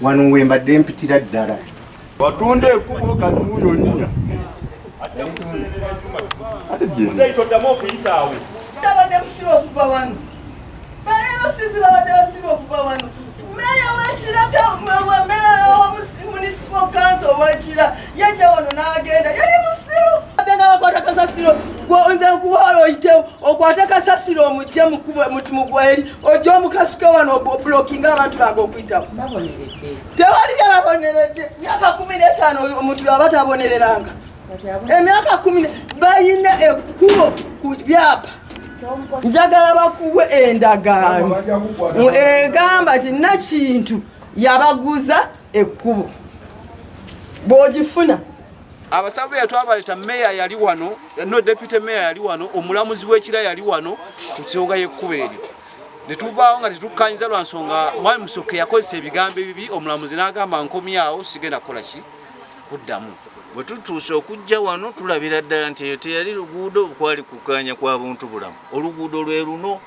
wano we mbadde mpitira ddala. Watunde ekkubo kati wuyo linnya. Ate gye. Toddamu okuyita awo. Tabadde busiro okuva wano. Balina sizi babadde basiro okuva wano. Meya w'ekirata municipal council w'ekira yajja wano n'agenda yali musiro. Badde nga bakwata kasasiro nze nkuwala oyitewo okwata kasasiro omujje mugweri ojja omukasuke wano obulokinga abantu bange okuyitawo. Tewali byababoneredde. Myaka 15 omuntu yaba tabonereranga. Emyaka 10 bayina ekkubo ku byapa. Njagala bakuwe endagaano egamba nti Nakintu yabaguza ekkubo bw'ogifuna. Abasabe yatwabaleta meya yali wano, no deputy meya yali wano, omulamuzi w'ekira yali wano ku nsonga y'ekkubo eryo. Ne tubaawo nga tetukkanyiza lwa nsonga Mwami Musoke yakozesa ebigambo ebibi, omulamuzi n'agamba nkomyawo sigenda kukola ki kuddamu. Bwe tutuuse okujja wano tulabira ddala nti eyo teyali luguudo okwali kukkaanya kwa buntu bulamu. Oluguudo lwe luno